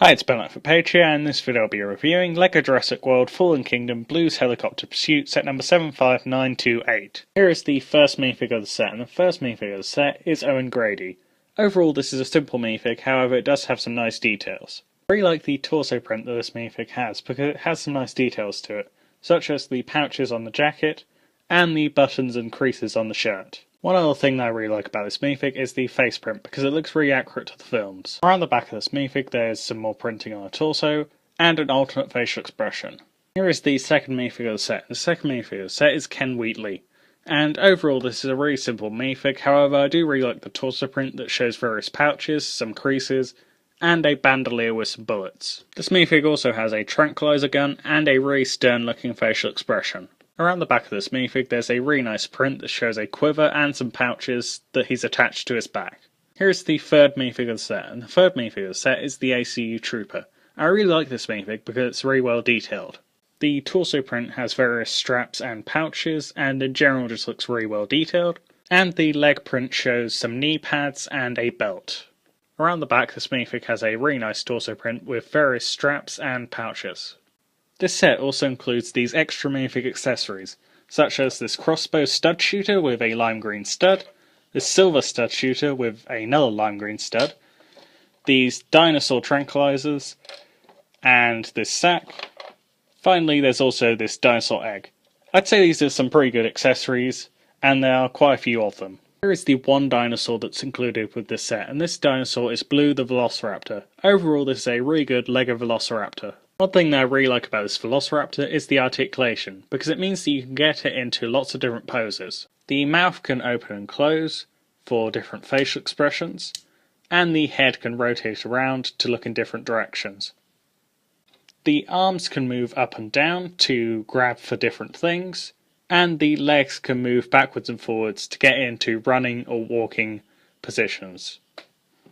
Hi, it's Ben for Patreon, and in this video I'll be reviewing LEGO Jurassic World Fallen Kingdom Blues Helicopter Pursuit set number 75928. Here is the first minifig of the set, and the first minifig of the set is Owen Grady. Overall this is a simple minifig, however it does have some nice details. I really like the torso print that this minifig has, because it has some nice details to it, such as the pouches on the jacket, and the buttons and creases on the shirt. One other thing that I really like about this minifig is the face print, because it looks really accurate to the films. Around the back of this minifig there's some more printing on the torso, and an alternate facial expression. Here is the second minifig of the set. The second minifig of the set is Ken Wheatley. And overall this is a really simple minifig, however I do really like the torso print that shows various pouches, some creases, and a bandolier with some bullets. This minifig also has a tranquilizer gun and a really stern looking facial expression. Around the back of this minifig there's a really nice print that shows a quiver and some pouches that he's attached to his back. Here's the third minifig of the set, and the third minifig of the set is the ACU Trooper. I really like this minifig because it's very well detailed. The torso print has various straps and pouches, and in general just looks really well detailed, and the leg print shows some knee pads and a belt. Around the back this minifig has a really nice torso print with various straps and pouches. This set also includes these extra minifig accessories, such as this crossbow stud shooter with a lime green stud, this silver stud shooter with another lime green stud, these dinosaur tranquilizers, and this sack. Finally there's also this dinosaur egg. I'd say these are some pretty good accessories, and there are quite a few of them. Here is the one dinosaur that's included with this set, and this dinosaur is Blue the Velociraptor. Overall this is a really good LEGO Velociraptor. One thing that I really like about this Velociraptor is the articulation, because it means that you can get it into lots of different poses. The mouth can open and close for different facial expressions, and the head can rotate around to look in different directions. The arms can move up and down to grab for different things, and the legs can move backwards and forwards to get into running or walking positions.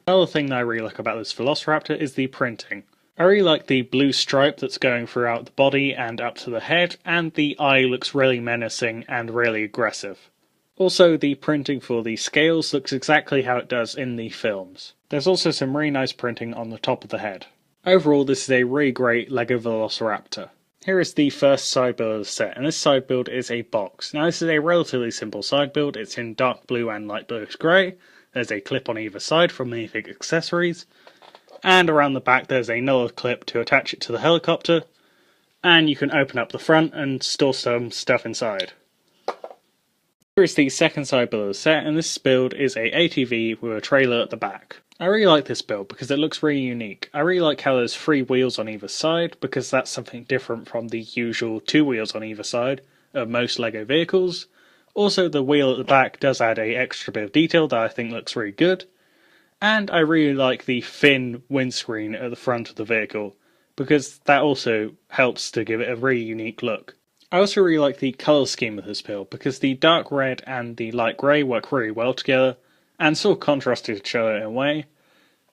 Another thing that I really like about this Velociraptor is the printing. I really like the blue stripe that's going throughout the body and up to the head, and the eye looks really menacing and really aggressive. Also, the printing for the scales looks exactly how it does in the films. There's also some really nice printing on the top of the head. Overall, this is a really great LEGO Velociraptor. Here is the first side build of the set, and this side build is a box. Now this is a relatively simple side build, it's in dark blue and light bluish grey. There's a clip on either side for minifig accessories. And around the back there's another clip to attach it to the helicopter, and you can open up the front and store some stuff inside. Here is the second side build of the set, and this build is a ATV with a trailer at the back. I really like this build because it looks really unique. I really like how there's 3 wheels on either side, because that's something different from the usual 2 wheels on either side of most LEGO vehicles. Also the wheel at the back does add an extra bit of detail that I think looks really good. And I really like the thin windscreen at the front of the vehicle, because that also helps to give it a really unique look. I also really like the colour scheme of this build, because the dark red and the light grey work really well together, and sort of contrast to each other in a way.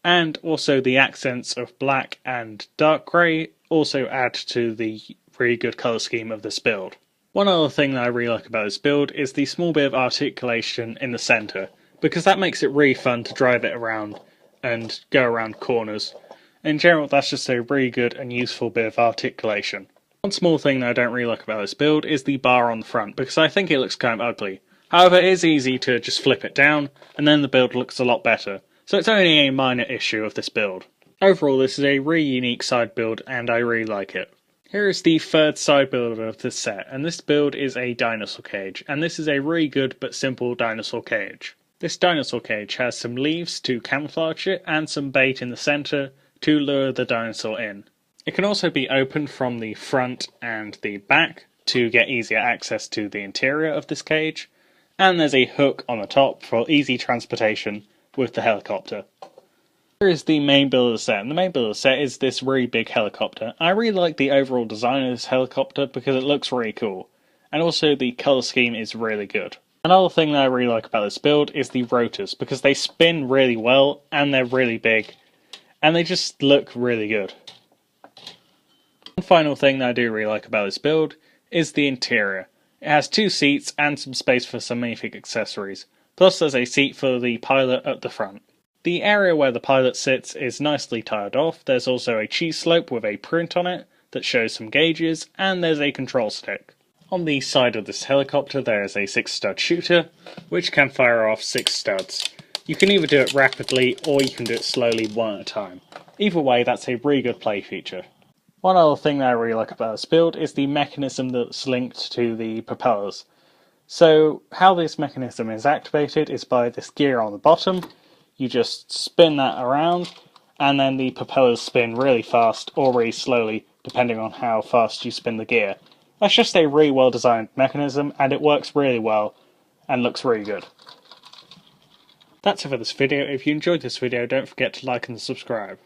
And also the accents of black and dark grey also add to the really good colour scheme of this build. One other thing that I really like about this build is the small bit of articulation in the centre, because that makes it really fun to drive it around and go around corners. In general, that's just a really good and useful bit of articulation. One small thing that I don't really like about this build is the bar on the front, because I think it looks kind of ugly. However, it is easy to just flip it down, and then the build looks a lot better. So it's only a minor issue of this build. Overall, this is a really unique side build, and I really like it. Here is the third side build of this set, and this build is a dinosaur cage, and this is a really good but simple dinosaur cage. This dinosaur cage has some leaves to camouflage it, and some bait in the centre to lure the dinosaur in. It can also be opened from the front and the back to get easier access to the interior of this cage, and there's a hook on the top for easy transportation with the helicopter. Here is the main build of the set, and the main build of the set is this really big helicopter. I really like the overall design of this helicopter because it looks really cool, and also the colour scheme is really good. Another thing that I really like about this build is the rotors, because they spin really well, and they're really big, and they just look really good. One final thing that I do really like about this build is the interior. It has 2 seats and some space for some minifig accessories, plus there's a seat for the pilot at the front. The area where the pilot sits is nicely tiled off. There's also a cheese slope with a print on it that shows some gauges, and there's a control stick. On the side of this helicopter there is a 6-stud shooter, which can fire off 6 studs. You can either do it rapidly or you can do it slowly one at a time. Either way, that's a really good play feature. One other thing that I really like about this build is the mechanism that's linked to the propellers. So how this mechanism is activated is by this gear on the bottom. You just spin that around and then the propellers spin really fast or really slowly depending on how fast you spin the gear. That's just a really well designed mechanism and it works really well and looks really good. That's it for this video. If you enjoyed this video, don't forget to like and subscribe.